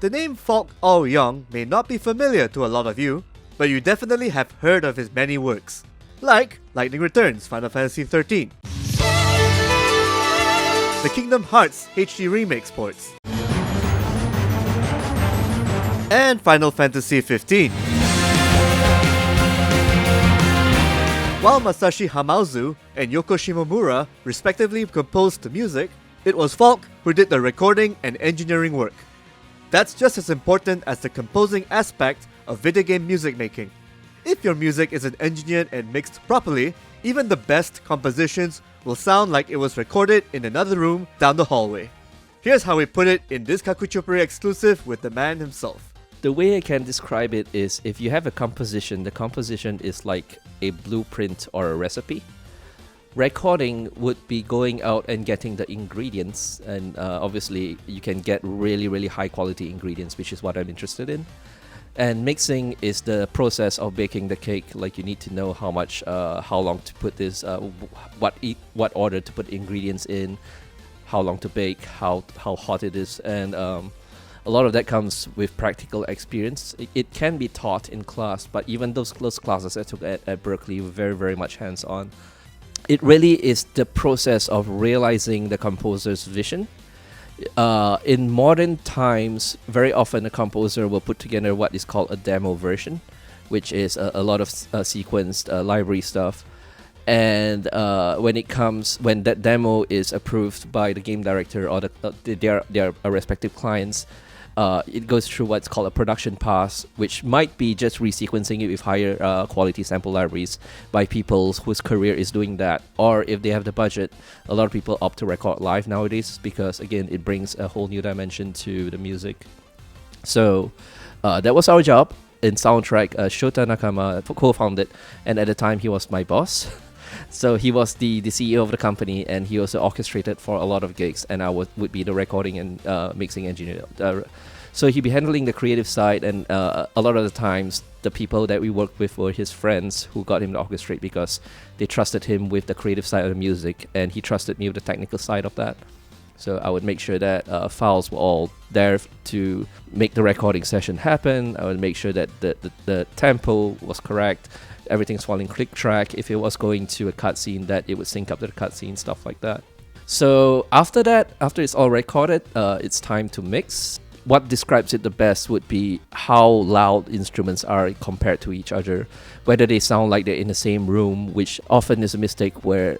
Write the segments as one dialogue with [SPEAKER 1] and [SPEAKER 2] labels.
[SPEAKER 1] The name Falk Au Yeong may not be familiar to a lot of you, but you definitely have heard of his many works, like Lightning Returns, Final Fantasy XIII, the Kingdom Hearts HD Remake ports, and Final Fantasy XV. While Masashi Hamauzu and Yoko Shimomura respectively composed the music, it was Falk who did the recording and engineering work. That's just as important as the composing aspect of video game music making. If your music isn't engineered and mixed properly, even the best compositions will sound like it was recorded in another room down the hallway. Here's how we put it in this Kakuchopuri exclusive with the man himself.
[SPEAKER 2] The way I can describe it is, if you have a composition, the composition is like a blueprint or a recipe. Recording would be going out and getting the ingredients, and obviously you can get really high quality ingredients, which is what I'm interested in. And mixing is the process of baking the cake. Like, you need to know how much, how long to put this, what order to put ingredients in, how long to bake, how hot it is, and a lot of that comes with practical experience. It can be taught in class, but even those classes I took at Berkeley were very much hands-on. It really is the process of realizing the composer's vision. In modern times, very often a composer will put together what is called a demo version, which is a lot of sequenced library stuff. And when that demo is approved by the game director or their respective clients, it goes through what's called a production pass, which might be just resequencing it with higher quality sample libraries by people whose career is doing that. Or if they have the budget, a lot of people opt to record live nowadays because, again, it brings a whole new dimension to the music. So that was our job in SoundtRec. Shota Nakama co-founded, and at the time he was my boss. So he was the CEO of the company, and he also orchestrated for a lot of gigs, and I would be the recording and mixing engineer. So he'd be handling the creative side, and a lot of the times the people that we worked with were his friends who got him to orchestrate because they trusted him with the creative side of the music, and he trusted me with the technical side of that. So I would make sure that files were all there to make the recording session happen. I would make sure that the tempo was correct. Everything's following click track. If it was going to a cutscene, that it would sync up to the cutscene, stuff like that. So after that, after it's all recorded, it's time to mix. What describes it the best would be how loud instruments are compared to each other, whether they sound like they're in the same room, which often is a mistake where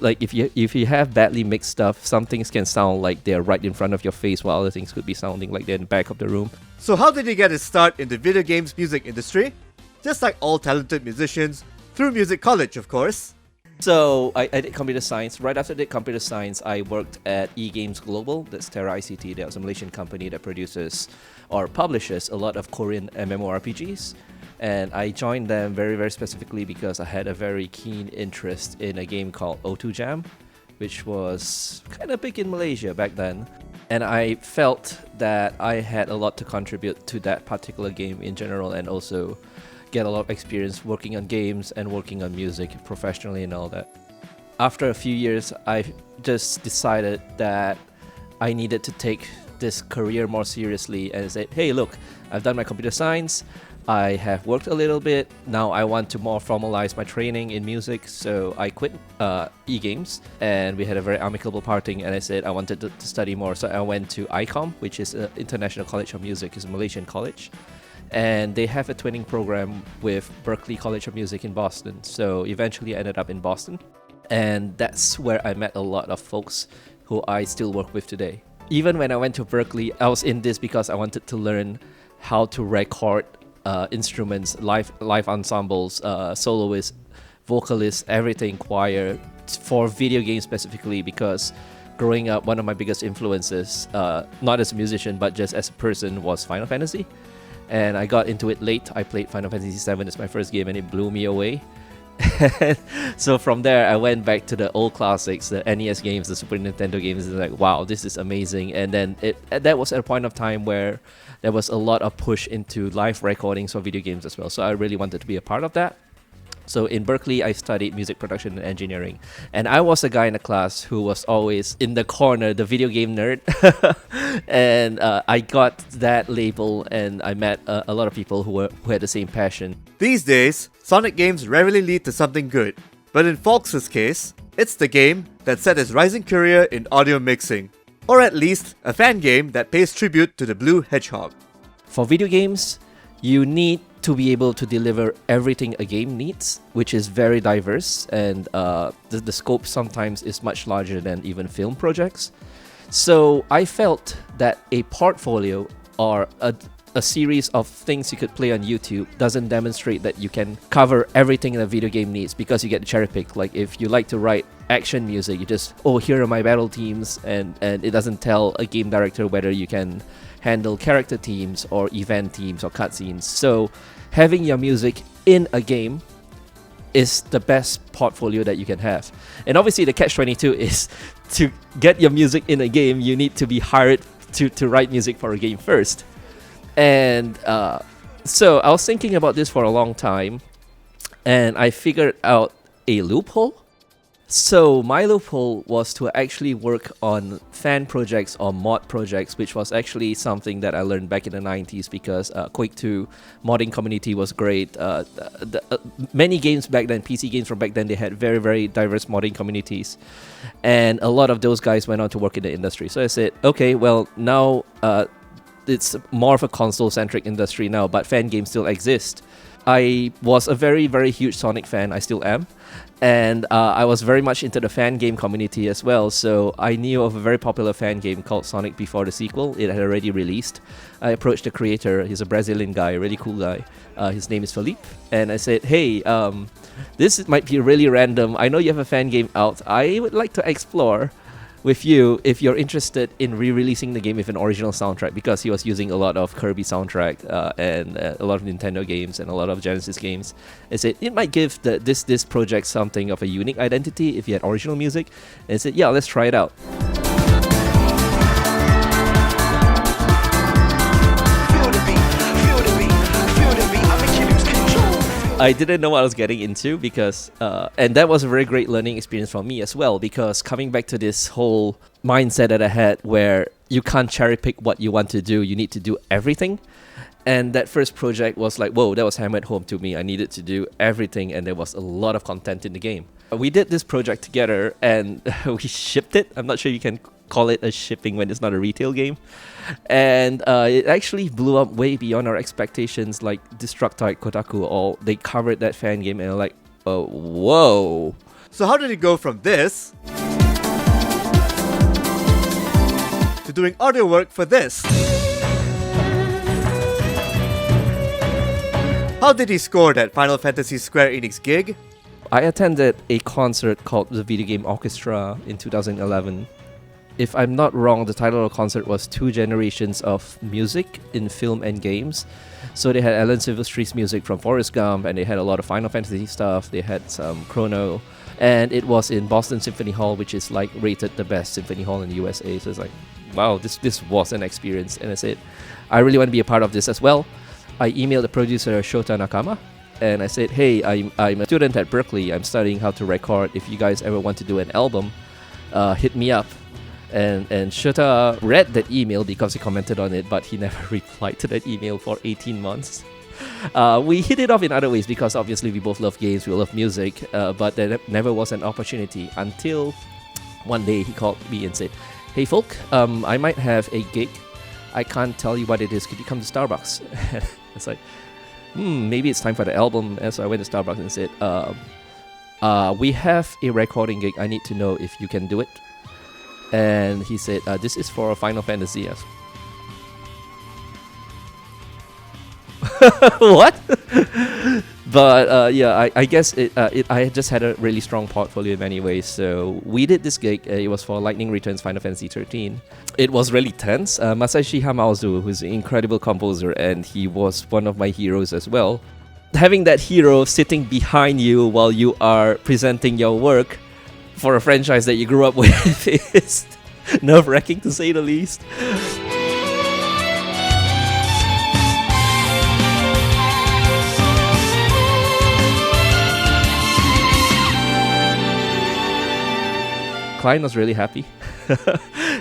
[SPEAKER 2] like if you have badly mixed stuff, some things can sound like they're right in front of your face, while other things could be sounding like they're in the back of the room.
[SPEAKER 1] So how did he get his start in the video games music industry? Just like all talented musicians, through music college, of course.
[SPEAKER 2] So I did computer science. Right after I did computer science, I worked at eGames Global. That's Terra ICT. That's a Malaysian company that produces or publishes a lot of Korean MMORPGs. And I joined them very specifically because I had a very keen interest in a game called O2 Jam, which was kind of big in Malaysia back then. And I felt that I had a lot to contribute to that particular game in general, and also get a lot of experience working on games and working on music professionally and all that. After a few years, I just decided that I needed to take this career more seriously and said, hey, look, I've done my computer science, I have worked a little bit, now I want to more formalize my training in music. So I quit eGames, and we had a very amicable parting, and I said I wanted to study more. So I went to ICOM, which is an International College of Music, it's a Malaysian college. And they have a twinning program with Berklee College of Music in Boston. So eventually I ended up in Boston. And that's where I met a lot of folks who I still work with today. Even when I went to Berklee, I was in this because I wanted to learn how to record instruments, live ensembles, soloists, vocalists, everything, choir, for video games specifically, because growing up, one of my biggest influences, not as a musician, but just as a person, was Final Fantasy. And I got into it late. I played Final Fantasy VII as my first game, and it blew me away. So from there, I went back to the old classics, the NES games, the Super Nintendo games, and like, wow, this is amazing. And then that was at a point of time where there was a lot of push into live recordings for video games as well. So I really wanted to be a part of that. So in Berkeley, I studied music production and engineering. And I was the guy in the class who was always in the corner, the video game nerd. And I got that label, and I met a lot of people who had the same passion.
[SPEAKER 1] These days, Sonic games rarely lead to something good. But in Falk's case, it's the game that set his rising career in audio mixing. Or at least, a fan game that pays tribute to the Blue Hedgehog.
[SPEAKER 2] For video games, you need to be able to deliver everything a game needs, which is very diverse, and the scope sometimes is much larger than even film projects. So I felt that a portfolio or a series of things you could play on YouTube doesn't demonstrate that you can cover everything a video game needs, because you get to cherry pick. Like if you like to write action music, you just, here are my battle teams, and it doesn't tell a game director whether you can handle character teams or event teams or cutscenes. So having your music in a game is the best portfolio that you can have. And obviously the catch-22 is to get your music in a game, you need to be hired to write music for a game first. And so I was thinking about this for a long time, and I figured out a loophole. So my loophole was to actually work on fan projects or mod projects, which was actually something that I learned back in the 90s, because Quake 2 modding community was great. Many games back then, PC games from back then, they had very, very diverse modding communities. And a lot of those guys went on to work in the industry. So I said, okay, well, now it's more of a console-centric industry now, but fan games still exist. I was a very, very huge Sonic fan. I still am. And I was very much into the fan game community as well. So I knew of a very popular fan game called Sonic Before the Sequel. It had already released. I approached the creator. He's a Brazilian guy, a really cool guy. His name is Felipe. And I said, hey, this might be really random. I know you have a fan game out. I would like to explore with you if you're interested in re-releasing the game with an original soundtrack, because he was using a lot of Kirby soundtrack and a lot of Nintendo games and a lot of Genesis games. I said it might give this project something of a unique identity if you had original music. And I said, yeah, let's try it out. I didn't know what I was getting into, because and that was a very great learning experience for me as well, because coming back to this whole mindset that I had where you can't cherry pick what you want to do, you need to do everything. And that first project was like, whoa, that was hammered home to me. I needed to do everything, and there was a lot of content in the game. We did this project together, and we shipped it. I'm not sure you can call it a shipping when it's not a retail game. And it actually blew up way beyond our expectations. Like Destructoid, Kotaku, they covered that fan game, and like, oh, whoa.
[SPEAKER 1] So how did it go from this to doing audio work for this? How did he score that Final Fantasy Square Enix gig?
[SPEAKER 2] I attended a concert called the Video Game Orchestra in 2011. If I'm not wrong, the title of the concert was Two Generations of Music in Film and Games. So they had Alan Silvestrie's music from Forrest Gump, and they had a lot of Final Fantasy stuff. They had some Chrono, and it was in Boston Symphony Hall, which is like rated the best symphony hall in the USA. So it's like, wow, this was an experience. And I said, I really want to be a part of this as well. I emailed the producer Shota Nakama, and I said, hey, I'm a student at Berkeley. I'm studying how to record. If you guys ever want to do an album, hit me up. And Shota read that email because he commented on it, but he never replied to that email for 18 months. We hit it off in other ways, because obviously we both love games, we love music, but there never was an opportunity until one day he called me and said, hey Falk, I might have a gig. I can't tell you what it is. Could you come to Starbucks? It's like, maybe it's time for the album. And so I went to Starbucks and said, we have a recording gig. I need to know if you can do it. And he said, this is for Final Fantasy. Yes. What? But yeah, I guess I just had a really strong portfolio in many ways. So we did this gig. It was for Lightning Returns Final Fantasy 13. It was really tense. Masashi Hamauzu, who's an incredible composer, and he was one of my heroes as well. Having that hero sitting behind you while you are presenting your work for a franchise that you grew up with is nerve-wracking, to say the least. client was really happy.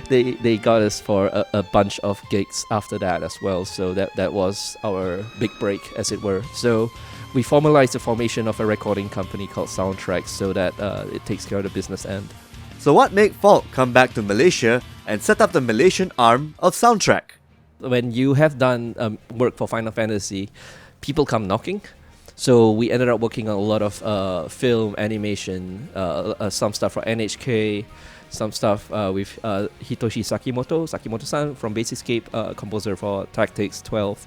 [SPEAKER 2] They got us for a bunch of gigs after that as well. So that was our big break, as it were. So we formalized the formation of a recording company called SoundtRec so that it takes care of the business end.
[SPEAKER 1] So what made Falk come back to Malaysia and set up the Malaysian arm of SoundtRec?
[SPEAKER 2] When you have done work for Final Fantasy, people come knocking. So we ended up working on a lot of film, animation, some stuff for NHK, some stuff with Hitoshi Sakimoto-san from Basicscape, composer for Tactics 12.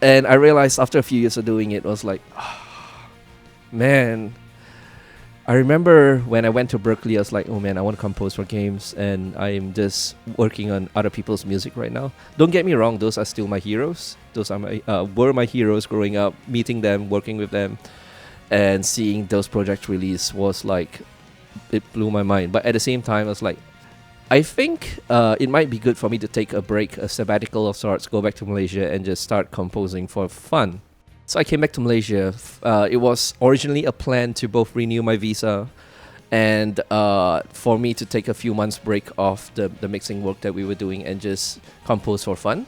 [SPEAKER 2] And I realized after a few years of doing it, was like, man. I remember when I went to Berkeley, I was like, oh man, I want to compose for games, and I'm just working on other people's music right now. Don't get me wrong, those are still my heroes. Those are were my heroes growing up. Meeting them, working with them, and seeing those projects release was like, it blew my mind. But at the same time, I was like, I think it might be good for me to take a break, a sabbatical of sorts, go back to Malaysia and just start composing for fun. So I came back to Malaysia. It was originally a plan to both renew my visa and for me to take a few months break off the mixing work that we were doing and just compose for fun.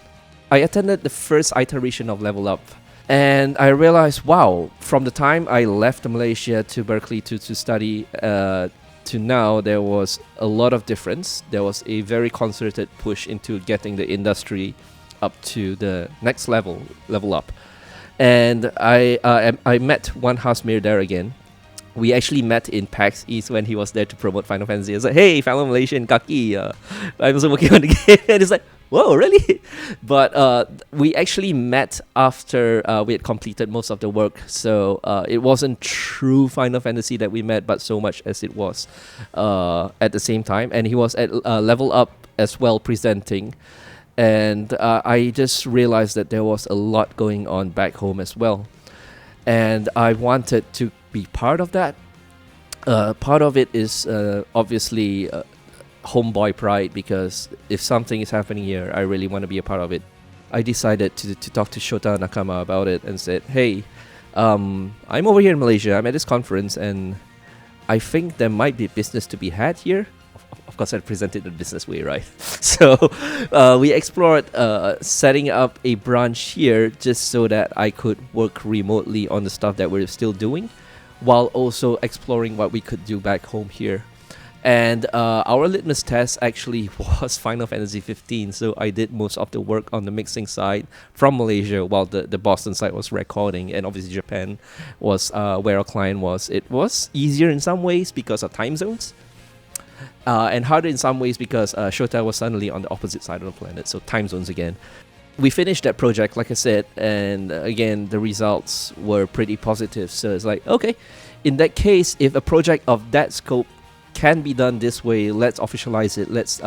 [SPEAKER 2] I attended the first iteration of Level Up, and I realized, wow, from the time I left Malaysia to Berkeley to study to now, there was a lot of difference. There was a very concerted push into getting the industry up to the next level up. And I met Wan Hasmir there again. We actually met in PAX East when he was there to promote Final Fantasy. I was like, hey, fellow Malaysian Kaki, I'm also working on the game. And it's like, whoa, really? But we actually met after we had completed most of the work. So it wasn't true Final Fantasy that we met, but so much as it was at the same time. And he was at Level Up as well, presenting. And I just realized that there was a lot going on back home as well. And I wanted to be part of that. Part of it is obviously homeboy pride, because if something is happening here, I really want to be a part of it. I decided to talk to Shota Nakama about it and said, hey, I'm over here in Malaysia. I'm at this conference and I think there might be business to be had here. Of course, I presented the business way, right? So we explored setting up a branch here just so that I could work remotely on the stuff that we're still doing, while also exploring what we could do back home here. And our litmus test actually was Final Fantasy 15. So I did most of the work on the mixing side from Malaysia, while the Boston side was recording, and obviously Japan was where our client was. It was easier in some ways because of time zones. And harder in some ways because Shota was suddenly on the opposite side of the planet, so time zones again. We finished that project, like I said, and again, the results were pretty positive. So it's like, okay, in that case, if a project of that scope can be done this way, let's officialize it. Let's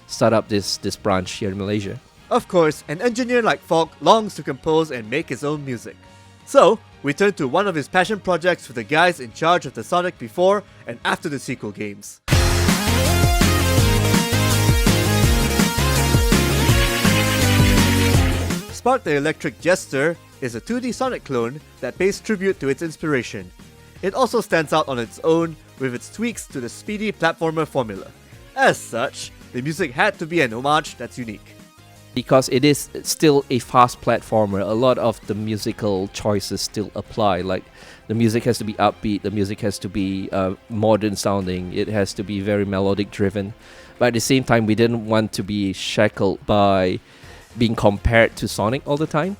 [SPEAKER 2] start up this branch here in Malaysia.
[SPEAKER 1] Of course, an engineer like Falk longs to compose and make his own music. So, we turn to one of his passion projects with the guys in charge of the Sonic before and after the sequel games. Spark the Electric Jester is a 2D Sonic clone that pays tribute to its inspiration. It also stands out on its own with its tweaks to the speedy platformer formula. As such, the music had to be an homage that's unique.
[SPEAKER 2] Because it is still a fast platformer, a lot of the musical choices still apply. Like, the music has to be upbeat, the music has to be modern sounding, it has to be very melodic driven. But at the same time, we didn't want to be shackled by being compared to Sonic all the time.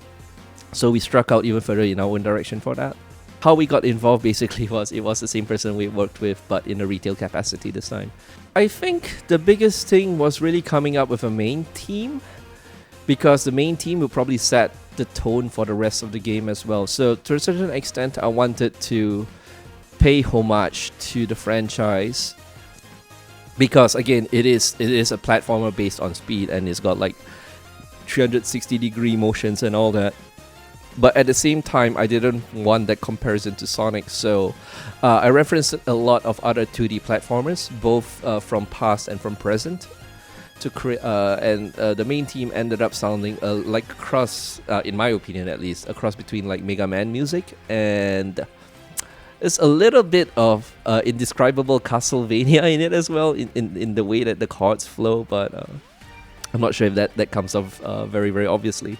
[SPEAKER 2] So we struck out even further in our own direction for that. How we got involved basically was, it was the same person we worked with, but in a retail capacity this time. I think the biggest thing was really coming up with a main team, because the main team will probably set the tone for the rest of the game as well. So to a certain extent, I wanted to pay homage to the franchise, because again, it is a platformer based on speed, and it's got like 360-degree motions and all that. But at the same time, I didn't want that comparison to Sonic, so I referenced a lot of other 2D platformers, both from past and from present, to create. And the main team ended up sounding like a cross, in my opinion at least, a cross between like Mega Man music and There's a little bit of indescribable Castlevania in it as well, in the way that the chords flow, but I'm not sure if that comes off very, very obviously.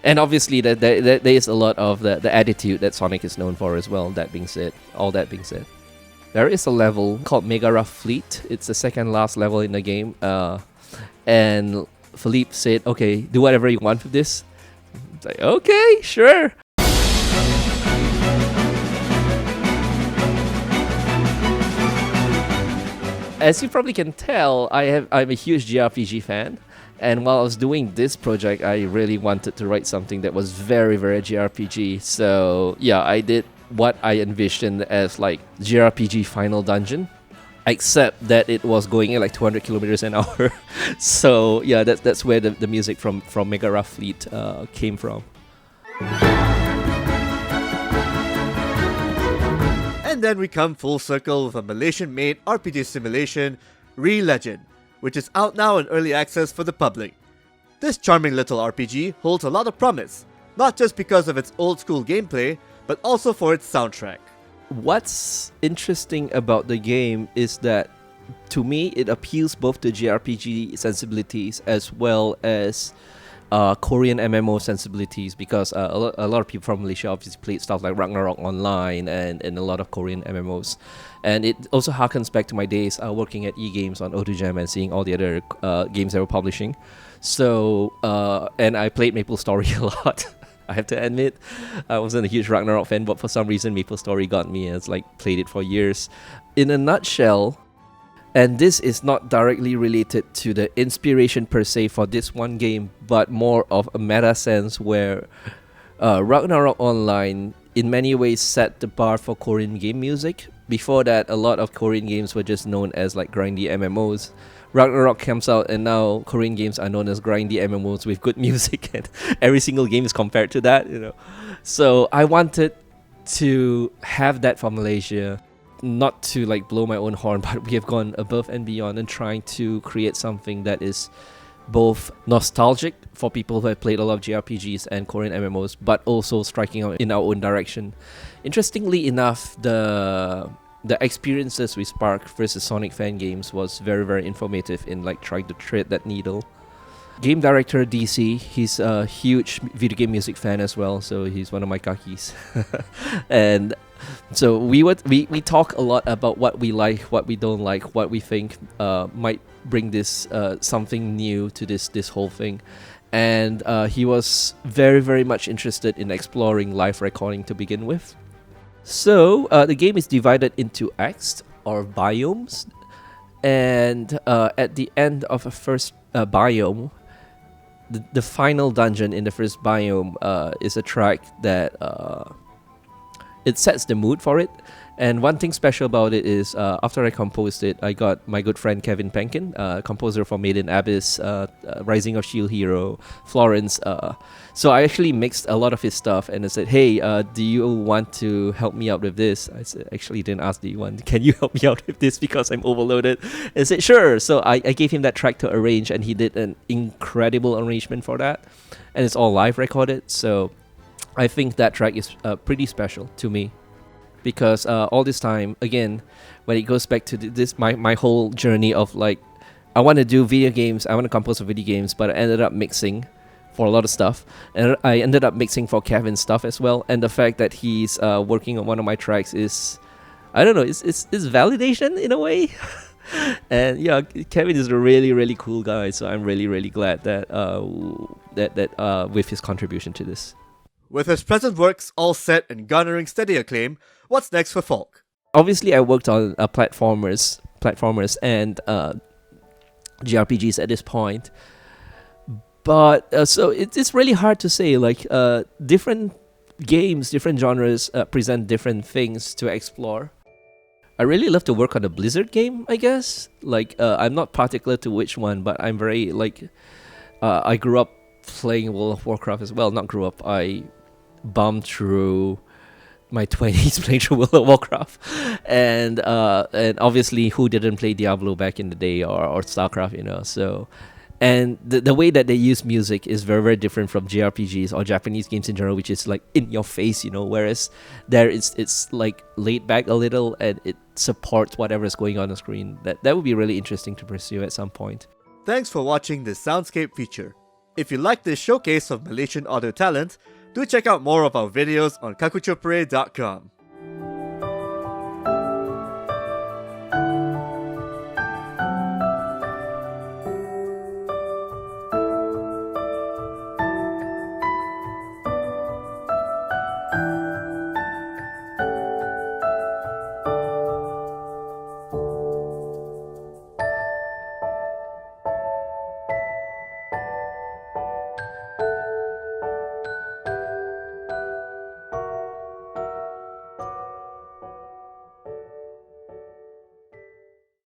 [SPEAKER 2] And obviously, there is a lot of the attitude that Sonic is known for as well. All that being said, there is a level called Mega Rough Fleet. It's the second last level in the game. And Philippe said, okay, do whatever you want with this. It's like, okay, sure. As you probably can tell, I'm a huge JRPG fan. And while I was doing this project, I really wanted to write something that was very, very JRPG. So yeah, I did what I envisioned as like JRPG Final Dungeon, except that it was going at like 200 kilometers an hour. So yeah, that's where the music from Mega Rough Fleet came from.
[SPEAKER 1] And then we come full circle with a Malaysian-made RPG simulation, Relegend, which is out now in early access for the public. This charming little RPG holds a lot of promise, not just because of its old-school gameplay, but also for its soundtrack.
[SPEAKER 2] What's interesting about the game is that, to me, it appeals both to JRPG sensibilities as well as Korean MMO sensibilities, because a lot of people from Malaysia obviously played stuff like Ragnarok Online and a lot of Korean MMOs. And it also harkens back to my days working at eGames on O2Jam and seeing all the other games they were publishing. So, and I played MapleStory a lot. I have to admit, I wasn't a huge Ragnarok fan, but for some reason MapleStory got me, and it's like played it for years. In a nutshell, and this is not directly related to the inspiration per se for this one game, but more of a meta sense where Ragnarok Online in many ways set the bar for Korean game music. Before that, a lot of Korean games were just known as like grindy MMOs. Ragnarok comes out and now Korean games are known as grindy MMOs with good music, and every single game is compared to that, you know. So I wanted to have that for Malaysia. Not to like blow my own horn, but we have gone above and beyond and trying to create something that is both nostalgic for people who have played a lot of JRPGs and Korean MMOs, but also striking out in our own direction. Interestingly enough, the experiences we sparked versus Sonic fan games was very, very informative in like trying to thread that needle. Game director DC, he's a huge video game music fan as well, so he's one of my kakis. And so we talk a lot about what we like, what we don't like, what we think might bring this something new to this whole thing. And he was very, very much interested in exploring live recording to begin with. So the game is divided into acts or biomes, and at the end of a first biome, the final dungeon in the first biome is a track that it sets the mood for it. And one thing special about it is after I composed it, I got my good friend Kevin Penkin, composer for Made in Abyss, Rising of Shield Hero, Florence. So I actually mixed a lot of his stuff and I said, hey, do you want to help me out with this? I said, actually didn't ask, can you help me out with this because I'm overloaded? And he said, sure. So I gave him that track to arrange, and he did an incredible arrangement for that. And it's all live recorded. So I think that track is pretty special to me. Because all this time, again, when it goes back to this, my whole journey of like, I want to do video games, I want to compose for video games, but I ended up mixing for a lot of stuff. And I ended up mixing for Kevin's stuff as well. And the fact that he's working on one of my tracks is, I don't know, it's validation in a way. And yeah, Kevin is a really, really cool guy. So I'm really, really glad that with his contribution to this.
[SPEAKER 1] With his present works all set and garnering steady acclaim, what's next for Falk?
[SPEAKER 2] Obviously, I worked on platformers and JRPGs at this point. But so it's really hard to say. Like different games, different genres present different things to explore. I really love to work on a Blizzard game, I guess. Like I'm not particular to which one, but I'm very like I grew up playing World of Warcraft as well. Not grew up. I bumped through my 20s playing through World of Warcraft, and obviously who didn't play Diablo back in the day or StarCraft, you know. So And the way that they use music is very, very different from JRPGs or Japanese games in general, which is like in your face, you know, whereas there it's like laid back a little and it supports whatever is going on the screen. That would be really interesting to pursue at some point.
[SPEAKER 1] Thanks for watching this SoundScape feature. If you like this showcase of Malaysian audio talent, do check out more of our videos on kakuchopre.com.